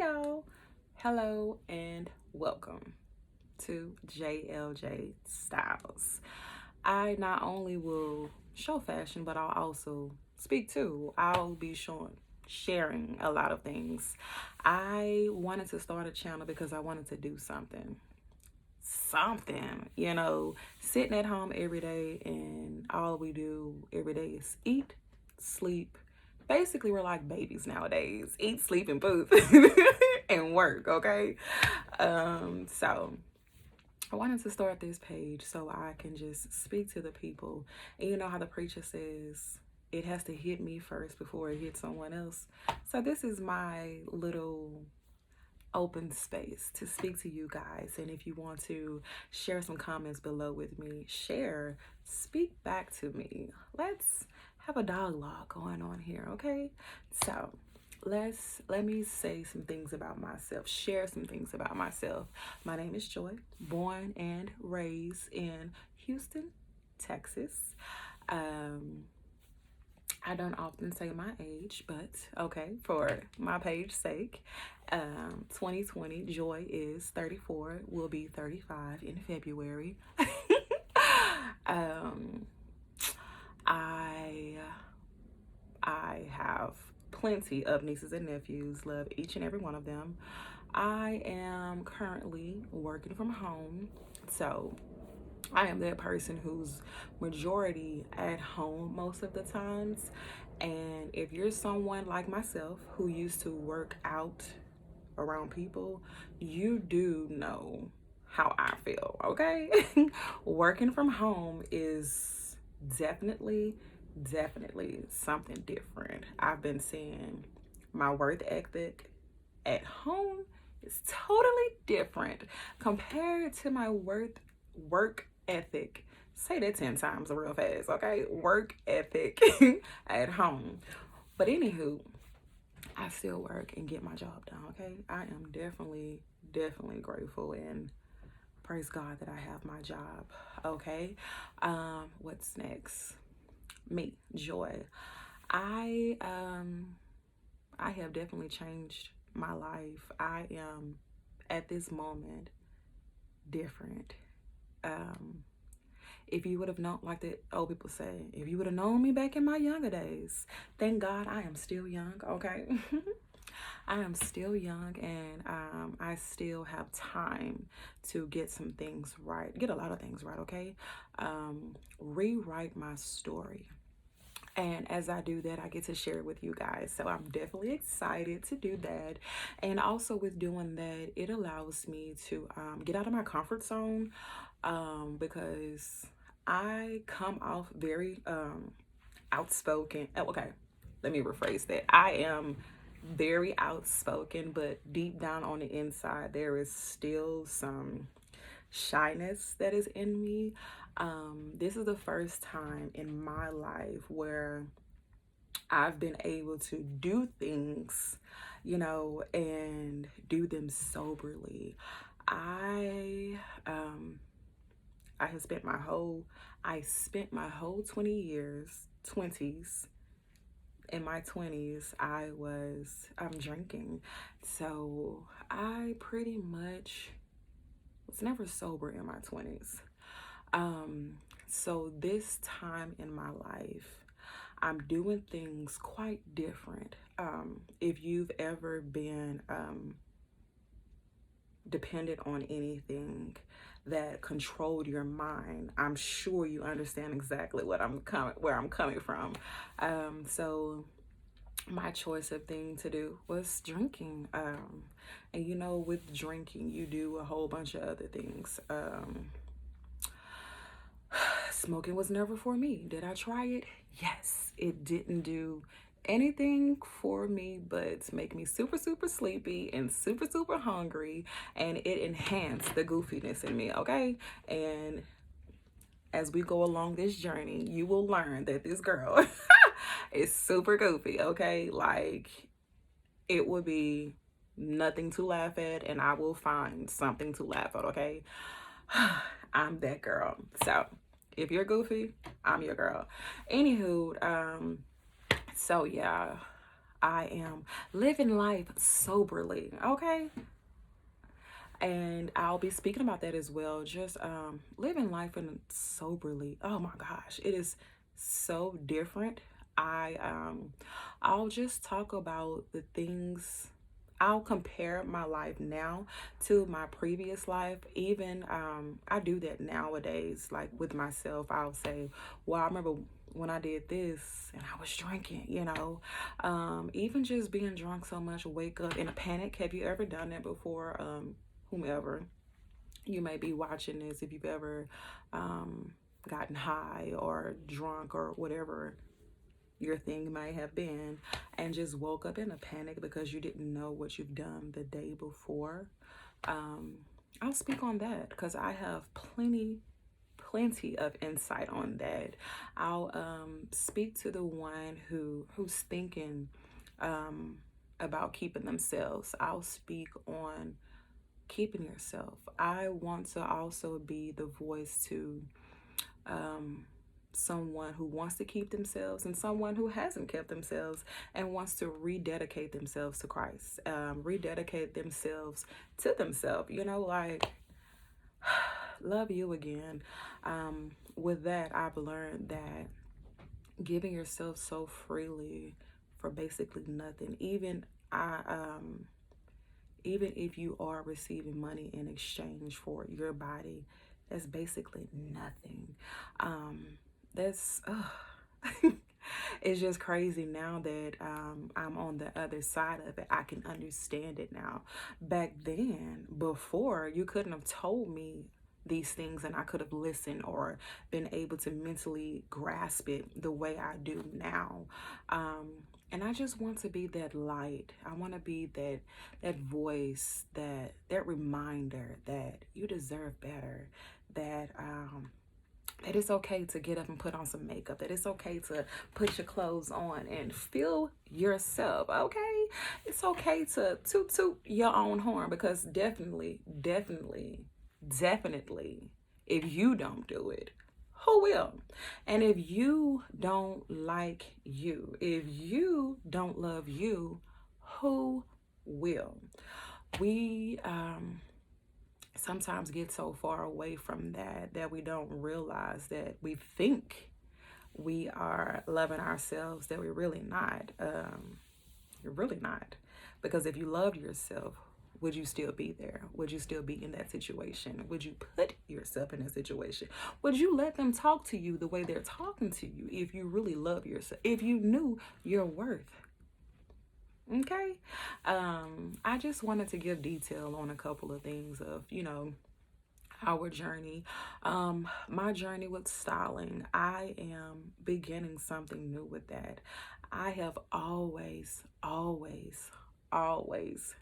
y'all. Hello and welcome to JLJ Styles. I not only will show fashion, but I'll also speak too. I'll be sharing a lot of things. I wanted to start a channel because I wanted to do something, sitting at home every day and all we do every day is eat, sleep. Basically, we're like babies nowadays. Eat, sleep, and poop and work, okay? So I wanted to start this page so I can just speak to the people. And you know how the preacher says it has to hit me first before it hits someone else. So this is my little open space to speak to you guys. And if you want to share some comments below with me, speak back to me. Let's have a dialogue going on here, okay? So let me say some things about myself, share some things about myself. My name is Joy, born and raised in Houston, Texas. I don't often say my age, but okay, for my page's sake, 2020, Joy is 34, will be 35 in February. I have plenty of nieces and nephews, love each and every one of them. I am currently working from home, so I am that person who's majority at home most of the times. And if you're someone like myself who used to work out around people, you do know how I feel, okay? Working from home is definitely something different. I've been seeing my work ethic at home is totally different compared to my work ethic. Say that 10 times real fast, okay? Work ethic at home. But anywho, I still work and get my job done, okay? I am definitely grateful and praise God that I have my job, okay? What's next? Me, Joy. I have definitely changed my life. I am at this moment different. If you would have known, like the old people say, if you would have known me back in my younger days, thank God I am still young, okay? I am still young, and I still have time to get some things right, get a lot of things right, okay? Rewrite my story. And as I do that, I get to share it with you guys. So I'm definitely excited to do that. And also with doing that, it allows me to get out of my comfort zone because I come off very outspoken. Oh, okay, let me rephrase that. I am very outspoken, but deep down on the inside, there is still some shyness that is in me. This is the first time in my life where I've been able to do things, and do them soberly. I I have spent I spent my whole 20s, in my 20s, I'm drinking. So I pretty much was never sober in my 20s. So this time in my life, I'm doing things quite different. If you've ever been dependent on anything that controlled your mind, I'm sure you understand exactly where I'm coming from. So my choice of thing to do was drinking. And with drinking, you do a whole bunch of other things. Smoking was never for me. Did I try it? Yes. It didn't do anything for me but make me super sleepy and super hungry, and it enhanced the goofiness in me, okay? And as we go along this journey, you will learn that this girl is super goofy, okay? Like, it would be nothing to laugh at and I will find something to laugh at, okay? I'm that girl. So if you're goofy, I'm your girl. Anywho, so yeah, I am living life soberly, okay? And I'll be speaking about that as well. Just living life in soberly. Oh my gosh, it is so different. I'll just talk about the things. I'll compare my life now to my previous life. Even I do that nowadays, like with myself. I'll say, well, I remember when I did this and I was drinking, even just being drunk so much, wake up in a panic. Have you ever done that before? Whomever you may be watching this, if you've ever gotten high or drunk or whatever your thing may have been, and just woke up in a panic because you didn't know what you've done the day before. I'll speak on that because I have plenty of insight on that. I'll speak to the one who's thinking about keeping themselves. I'll speak on keeping yourself. I want to also be the voice to someone who wants to keep themselves and someone who hasn't kept themselves and wants to rededicate themselves to Christ, rededicate themselves to themselves, like love you again. With that, I've learned that giving yourself so freely for basically nothing, even if you are receiving money in exchange for your body, that's basically nothing. That's it's just crazy now that I'm on the other side of it. I can understand it now. Back then, before, you couldn't have told me these things and I could have listened or been able to mentally grasp it the way I do now. And I just want to be that light. I want to be that voice, that reminder that you deserve better, that it's okay to get up and put on some makeup, that it's okay to put your clothes on and feel yourself, okay? It's okay to toot your own horn, because definitely, if you don't do it, who will? And if you don't like you, if you don't love you, who will? We sometimes get so far away from that we don't realize that we think we are loving ourselves, that we're really not. You're really not. Because if you loved yourself, would you still be there? Would you still be in that situation? Would you put yourself in that situation? Would you let them talk to you the way they're talking to you if you really love yourself? If you knew your worth? Okay. I just wanted to give detail on a couple of things of, our journey. My journey with styling. I am beginning something new with that. I have always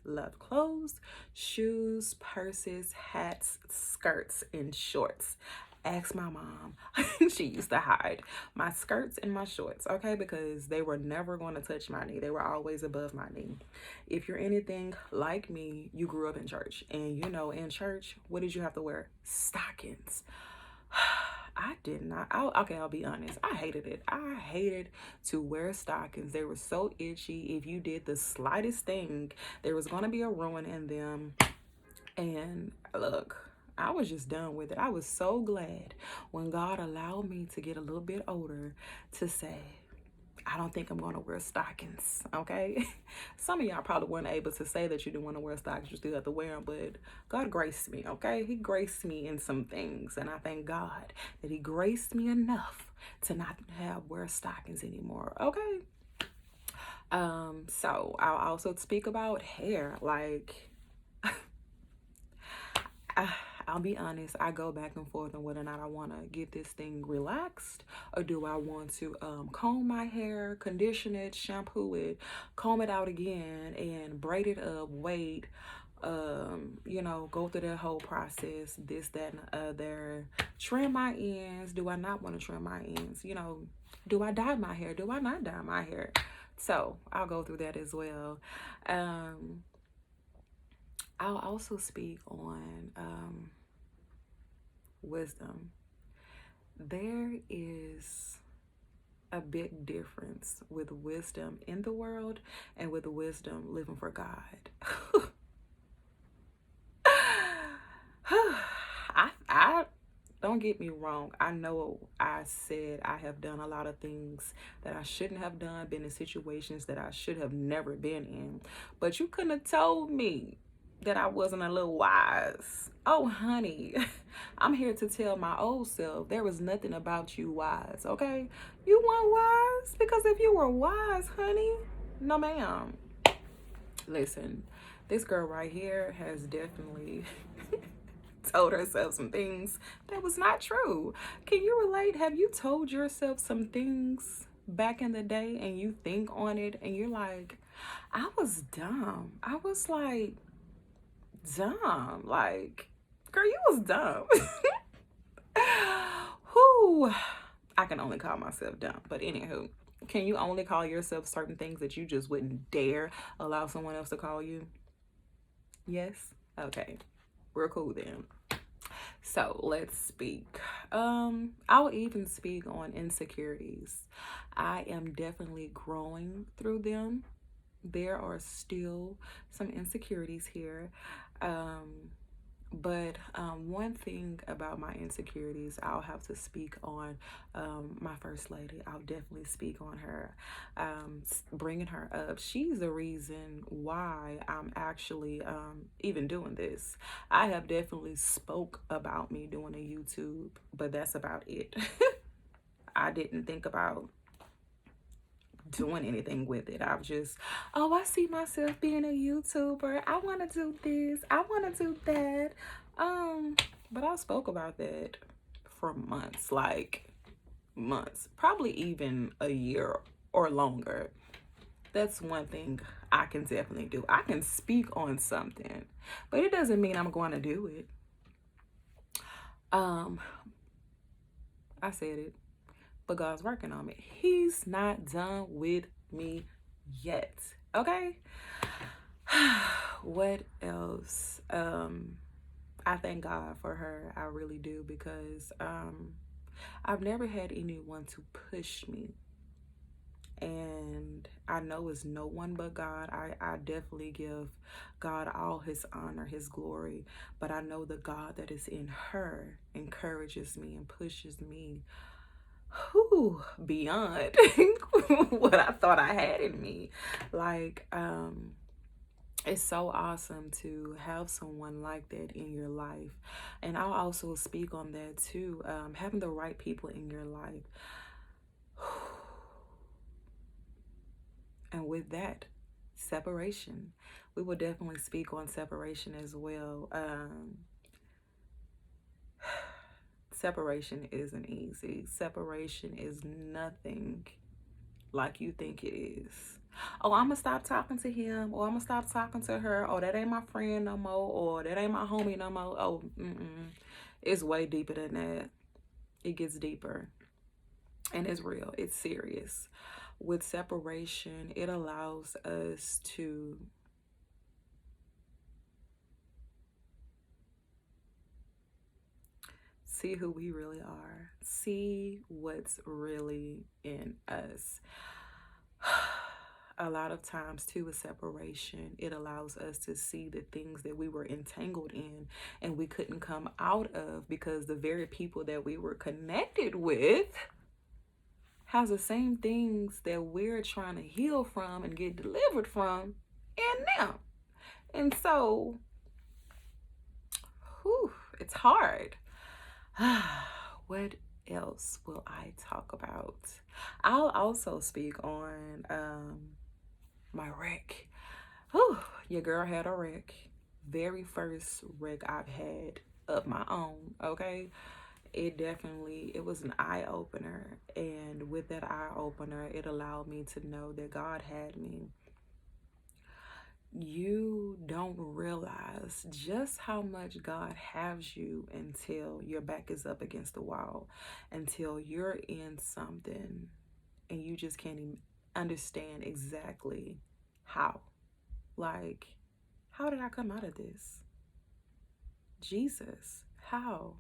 loved clothes, shoes, purses, hats, skirts, and shorts. Ask my mom. She used to hide my skirts and my shorts, okay, because they were never going to touch my knee. They were always above my knee. If you're anything like me, you grew up in church, and in church, what did you have to wear? Stockings. I did not. I'll be honest. I hated it. I hated to wear stockings. They were so itchy. If you did the slightest thing, there was going to be a ruin in them. And look, I was just done with it. I was so glad when God allowed me to get a little bit older to say, I don't think I'm going to wear stockings, okay? Some of y'all probably weren't able to say that you didn't want to wear stockings. You still have to wear them, but God graced me, okay? He graced me in some things, and I thank God that he graced me enough to not wear stockings anymore, okay? So I'll also speak about hair. Like, I'll be honest, I go back and forth on whether or not I want to get this thing relaxed, or do I want to comb my hair, condition it, shampoo it, comb it out again, and braid it up, wait, go through that whole process, this, that, and the other. Trim my ends. Do I not want to trim my ends? Do I dye my hair? Do I not dye my hair? So I'll go through that as well. I'll also speak on wisdom. There is a big difference with wisdom in the world and with wisdom living for God. I don't get me wrong. I know I said I have done a lot of things that I shouldn't have done, been in situations that I should have never been in. But you couldn't have told me that I wasn't a little wise. Oh, honey, I'm here to tell my old self there was nothing about you wise, okay? You weren't wise, because if you were wise, honey, no ma'am. Listen, this girl right here has definitely told herself some things that was not true. Can you relate? Have you told yourself some things back in the day and you think on it and you're like, I was dumb. I was like, dumb. Like, girl, you was dumb. Who? I can only call myself dumb. But anywho, can you only call yourself certain things that you just wouldn't dare allow someone else to call you? Yes? Okay. We're cool then. So let's speak. I'll even speak on insecurities. I am definitely growing through them. There are still some insecurities here. But one thing about my insecurities, I'll have to speak on my first lady. I'll definitely speak on her, bringing her up. She's the reason why I'm actually even doing this. I have definitely spoke about me doing a YouTube, but that's about it. I didn't think about doing anything with it. I've just, oh, I see myself being a YouTuber. I want to do this. I want to do that. But I spoke about that for months, like months, probably even a year or longer. That's one thing I can definitely do. I can speak on something, but it doesn't mean I'm going to do it. I said it, but God's working on me. He's not done with me yet. Okay. What else? I thank God for her. I really do, because I've never had anyone to push me. And I know it's no one but God. I definitely give God all his honor, his glory. But I know the God that is in her encourages me and pushes me beyond what I thought I had in me. Like, it's so awesome to have someone like that in your life. And I'll also speak on that too. Having the right people in your life. And with that, separation. We will definitely speak on separation as well. Separation isn't easy. Separation is nothing like you think it is. Oh, I'm gonna stop talking to him, or I'm gonna stop talking to her, or that ain't my friend no more, or that ain't my homie no more. Oh, it's way deeper than that. It gets deeper, and it's real. It's serious. With separation, it allows us to see who we really are, see what's really in us. A lot of times too, with separation, it allows us to see the things that we were entangled in and we couldn't come out of, because the very people that we were connected with has the same things that we're trying to heal from and get delivered from in them. And so, it's hard. What else will I talk about? I'll also speak on my wreck. Your girl had a wreck. Very first wreck I've had of my own, okay? It was an eye-opener. And with that eye-opener, it allowed me to know that God had me. You don't realize just how much God has you until your back is up against the wall, until you're in something and you just can't even understand exactly how. Like, how did I come out of this? Jesus, how?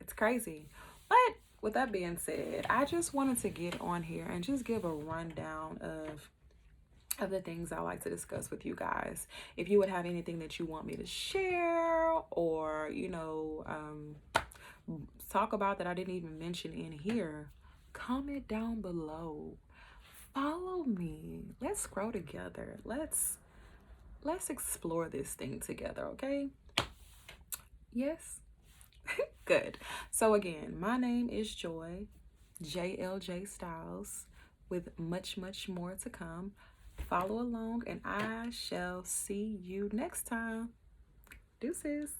It's crazy. But with that being said, I just wanted to get on here and just give a rundown of the things I like to discuss with you guys. If you would have anything that you want me to share or, talk about that I didn't even mention in here, comment down below. Follow me. Let's grow together. Let's explore this thing together, okay? Yes. Good. So again, my name is Joy, JLJ Styles, with much, much more to come. Follow along, and I shall see you next time. Deuces.